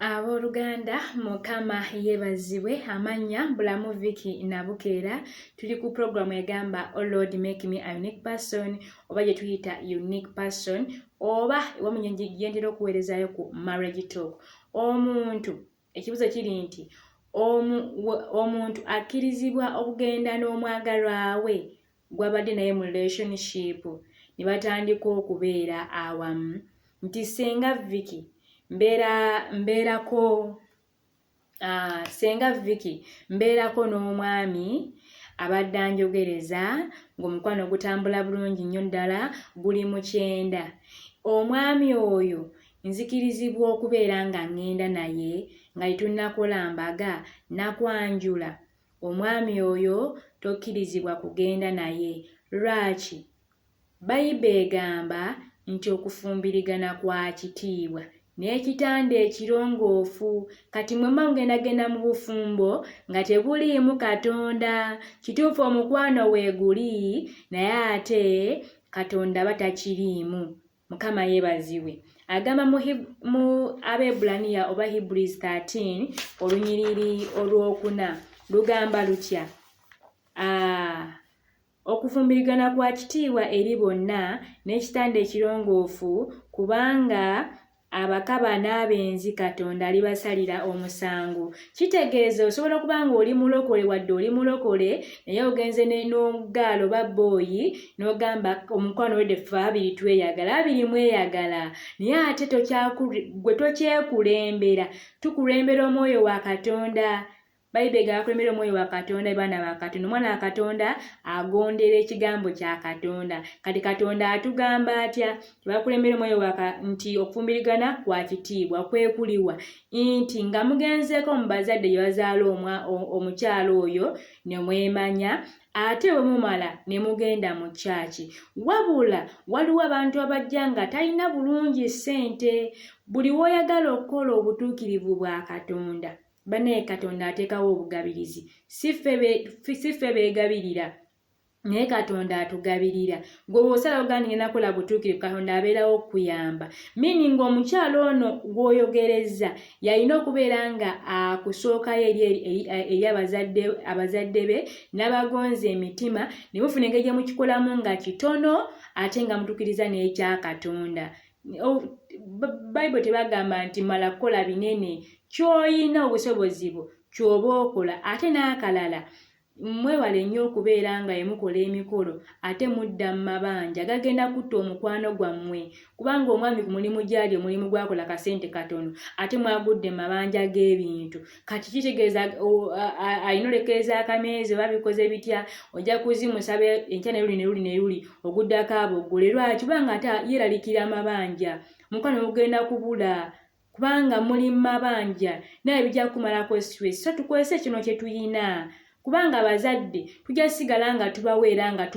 Abooluganda Mukama yeebazibwe amannya Bulamu Vicky Nabukeera tuli ku programu egamba Oh Lord make me a unique person oba gye tuyita unique person oba wamunye gyentera okuweerezaayo ku marriage talk. Omuntu ekibuzo kiri nti omuntu akkirizibwa okugenda n'omwagalwawe gw'abadde naye mu relationship ne batandika okubeera awamu nti senga Vicky mbeerako n'omwami abadde anjogereza ng'omukwano gutambula bulungi nnyo ddala guli mu 9. Omwami oyo nzikirizibwa okubeera nga ngenda naye nga tetunnakola mbaga nakwanjula. Omwami oyo tokkirizibwa kugenda naye. Lwaki? Bayibuli egamba nti okufumbirigana kwa kitiibwa n'ekitanda ekirongoofu. Kati mwe mugendagenda mu bufumbo nga tebuliimu Katonda. Kituufu omukwano weeguli naye ate Katonda batakiriimu. Mukama yeebazibwe. Agamba mu Abebbulaniya oba Hebrews 13 olunyiriri olwokuna lugamba lutya? Okufumbirigana kwa kitiibwa eri bonna n'ekitanda ekirongoofu kubanga abakaba n'abenzi Katonda alibasalira omusango. Kitegeeza osobola okuba nga oli mulokole wadde oli mulokole naye ogenze n'omugaalo ba booyi n'ogamba omukwano wedde ffe abiri tweyagala abiri mweyagala naye ate gwe tokyekulembera. Tukulembera omwoyo wa Katonda. Bayibuli akulembera omwoyo wa Katonda baana ba Katonda. Omwana wa Katonda agondera ekigambo kya Katonda. Kati Katonda atugamba atya? Bakulembera omwoyo nti okufumbirigana kwa kitiibwa kwekuliwa nti nga mugenzeeko mu bazadde gye bazaala omukyalo oyo ne mwemanya ate bwe mumala ne mugenda mu kyaki. Wabula waliwo abantu abajja nga talina bulungi ssente. Buli w'oyagala okukola obutuukirivu bwa Katonda banaye Katonda ateekawo obugabirizi. Si ffe beegabirira naye Katonda atugabirira. Gwe bw'osala ogamba ngenda kukola butuukirivu Katonda abeerawo okuyamba. Meaning omukyalo ono gw'oyogereza yalina okubeera nga akusookayo eri abazadde be n'abagonza emitima ne mufuna engeri gye mukikolamu nga kitono ate nga mutuukiriza n'ekya Katonda. Bayibuli tebagamba nti mala kukola binene. Ky'oyina obusobozi bwo ky'oba okola ate n'akalala mwewale nnyo okubeera nga yemukola emikolo ate mudda mu mabanja gagenda kutta omukwano gwammwe kubanga omwami ku mulimu gy'ali omulimu gwakola kasente katono ate mwagudde mu mabanja g'ebintu. Kati kitegeeza alina olekereza akameezi oba bikoze bitya ojja kuzimusaba enkya ne luli oguddako aboggole. Lwaki? Kubanga ate yeeralikira amabanja. Omukwano mugenda kubula kubanga muli mu mabanja naye bijja kumalako stress. So tukozese kino kye tuyina kubanga abazadde tujja sigala nga tubaweera nga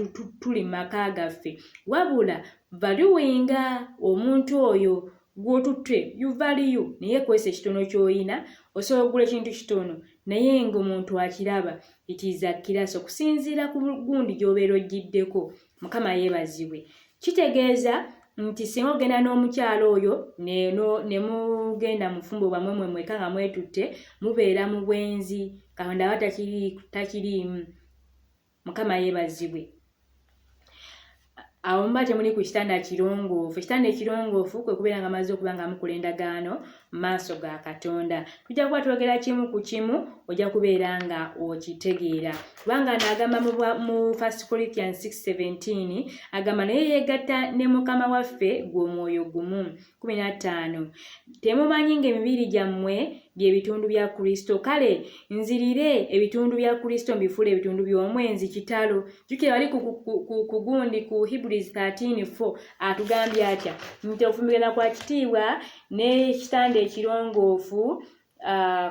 tuli mu maka gaffe. Wabula valuwinga omuntu oyo gw'otutte you value naye kwese ekitono ky'oyina. Osobola okugula ekintu kitono naye ng'omuntu akiraba itizakkiraso okusinziira ku gundi gy'obeera ogiddeko. Mukama yeebazibwe. Kitegeeza nti singa ogenda n'omukyalo oyo ne mugenda mu fumbo bwamwe mweka nga mwetutte mubeera mu bwenzi Katonda aba takiriimu. Mukama yeebazibwe. Awo muba temuli ku kitanda kirongoofu. Ekitanda ekirongoofu kwe kubeera nga amaze okuba nga mukola endagaano mu maaso ga Katonda. Tujja kuba twogera kimu ku kimu ojja kubeera nga okitegeera kubanga n'agamba mu 1 Corinthians 6:17 agamba naye yeegatta ne Mukama waffe gw'omwoyo gumu. 15 Temumanyi ng'emibiri gyammwe by'ebitundu bya Kristo? Kale nzirire ebitundu bya Kristo mbifuule ebitundu by'omwenzi kitalo. Jjukira wali ku gundi ku Hebrews 13:4 atugambye atya nti okufumbirigana kwa kitiibwa n'ekitanda ekirongoofu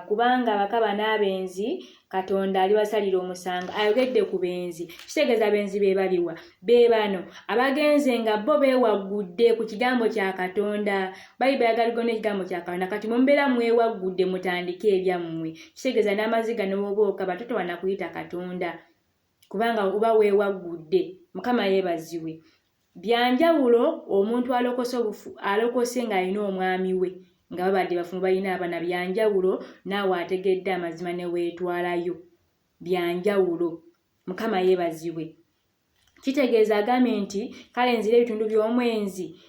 kubanga abakaba n'abenzi Katonda alibasalira omusango. Ayogedde ku benzi. Kitegeeza benzi be baliwa? Be bano abagenze nga bo beewaggudde ku kigambo kya Katonda. Bayibuli ayagala ekigambo kya Katonda. Kati mubeera mwewaggudde mutandike ebyammwe. Kitegeeza n'amaziga n'obwooka batoto banakuyita Katonda kubanga uba weewaggudde. Mukama yeebazibwe. Byanjawulo omuntu alokose ng'alina omwami we nga babadde bafumbo balina abaana byanjawulo naawe ategedde amazima ne weetwalayo byanjawulo. Mukama yeebazibwe. Kitegeeza agambye nti kale nzira ebitundu by'omwenzi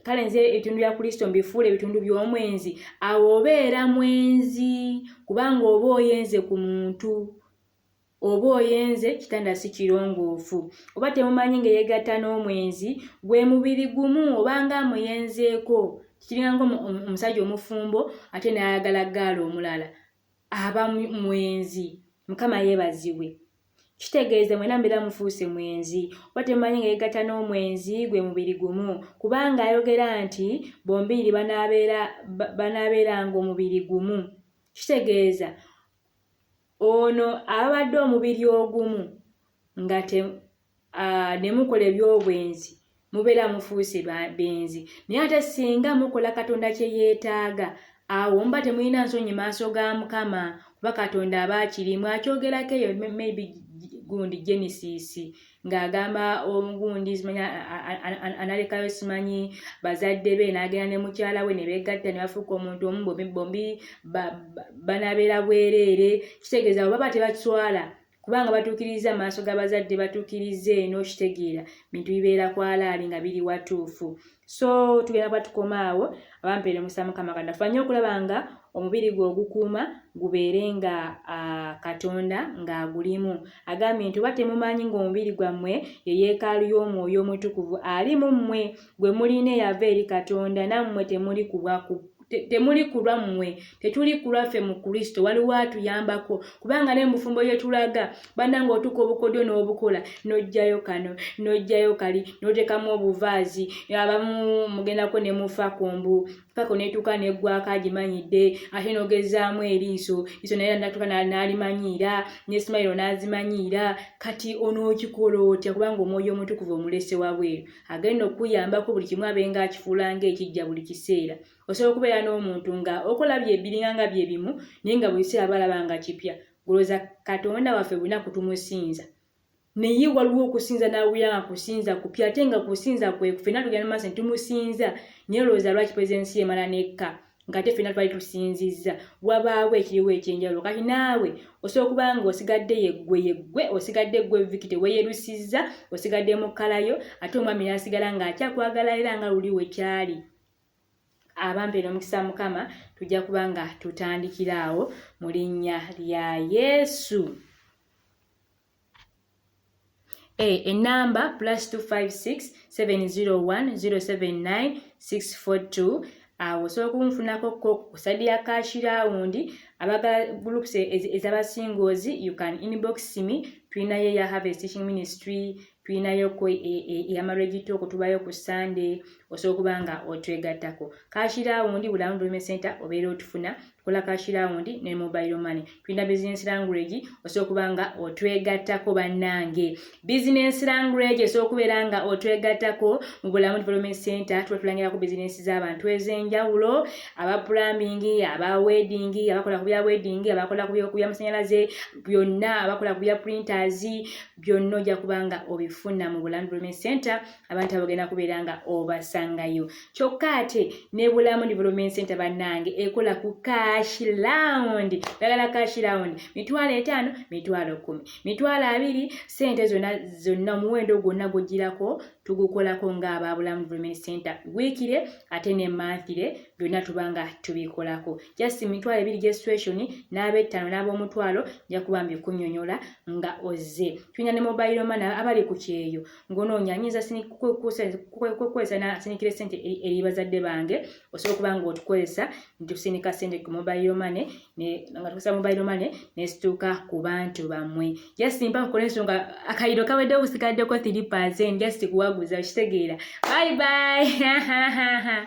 kale nzira ebitundu bya Kristo mbifuule ebitundu by'omwenzi, awo obeera mwenzi kubanga oba oyenze ku muntu, oba oyenze kitanda si kirongoofu. Oba temumanyi ng'eyegatta n'omwenzi gwe mubiri gumu obanga amuyenzeeko, kiringa omusajja omufumbo ate n'ayagala ggaala omulala, aba mwenzi. Mukama yeebazibwe. Kitegeeza mwena mbeera mufuuse mwenzi. Oba temumanyi ng'eyegatta n'omwenzi gwe mubiri gumu, kubanga ayogera nti bombiri banaabeeranga omubiri gumu. Kitegeeza ono abadde omubiri ogumu nga ne mukola eby'obwenzi mubeera mufuuse benzi. Naye ate singa mukola Katonda kye yeetaaga, awo mba temulina nsonyi maaso ga Mukama, kuba Katonda aba akirimu. Akyogerako eyo maybe gundi Genesis ng'agamba ogundi analekayo simanyi bazadde be n'agenda ne mukyala we ne beegatta ne bafuuka omuntu omu, bombi banaabeera bwereere. Kitegeeza baba tebakiswala kubanga batuukiriza maaso g'abazadde, batuukiriza eno. Kitegeera bintu bibeera kwalaali nga biri watuufu. So tugenda kuba tukoma awo. Abampeere musa Mukama Katonda fanye okulaba nga omubiri gwe ogukuuma gubeere nga Katonda ng'agulimu. Agambye nti oba temumanyi ng'omubiri gwammwe ye yeekaalu y'Omwoyo Omutukuvu ali mu mmwe, gwe mulina eyava eri Katonda, nammwe temuli ku lwammwe, tetuli ku lwaffe mu Kristo, waliwo atuyambako. Kubanga ne mu bufumbo bye tulaga bannanga otuuka obukodyo n'obukola, n'ojjayo kano n'ojjayo kali, n'oteekamu obuvaazi, abamu mugendako ne mufa kombu, paka neetuuka neggwaako agimanyidde, ate n'ogezaamu eriiso naye natuuka n'alimanyiira, ne Simayiro n'azimanyiira. Kati onookikola otya? Kubanga Omwoyo Omutukuvu omulese wabweru agenda okuyambako buli kimu abenga akifuula ng'ekijja buli kiseera. Osobola okubeera n'omuntu nga okola biringa nga bye bimu naye nga buli kiseera balaba nga kipya. Goloza Katonda waffe buli naku tumusinza, naye waliwo okusinza n'awulira nga kusinza kupya, ate nga kusinza kwe ffenna tugenda mu maaso ne tumusinza, naye olowooza lwaki pulezidenti emala nekka nga ate ffenna twali tusinzizza? Wabaawo ekiriwo ekyenjawulo. Kati naawe osobola okuba nga osigadde yeggwe osigadde gwe Viki teweeyerusizza, osigadde mu kkalayo, ate omwami n'asigala ng'akyakwagala era nga luli we kyali. Abampeere omukisa Mukama, tujja kuba nga tutandikira awo mu linnya lya Yesu. Enamba +256 701 079 642. Osobola kunfunako ku side ya cash round. Abagala groups ez'abasingoozi, you can inbox me. Tulinayo eya Harvest Teaching Ministry, tulinayo ey'amaregito okutubayo ku Sunday. Osobola okuba nga otwegattako. Cash round Bulamu Development Center obeera otufuna. Tukola cash round ne mobile money. Tulina business language, osobola okuba nga otwegattako bannange. Business language osobola okubeera nga otwegattako mu Bulamu Development Center. Tulangira ku business z'abantu ez'enjawulo, aba plumbing, aba wedding, abakola ku bya wedding, abakola ku bya masannyalaze, byonna abakola ku bya printers, byonna ojja kuba nga obifuna mu Bulamu Development Center. Abantu abagenda kubeera nga obasangayo. Kyokka ate ne Bulamu Development Center bannange ekola ku cash round. Bagala cash round $5,000, $10,000, $20,000, sente zonna muwendo gwonna gujjirako tugukolako ng'aba Bulamu Development Center. Weekire ate ne monthly byonna tubanga tubikolako. Just $2,000 registration n'ab'ettaano n'ab'omutwalo nja kuba mbikunnyonnyola nga ozze. Tulina ne mobile money abali ku kyeyo ng'onoonya nyinza kukozesa na sinikira ssente eri bazadde bange. Osobola okuba nga otukozesa nitusinika ssente ku mobile money nga tukozesa mobile money ne situuka ku bantu bammwe. Just mpa kukola ensonga akayido kawedde okusigaddeko 3%. Just kuwaguza okitegeera. Bye bye.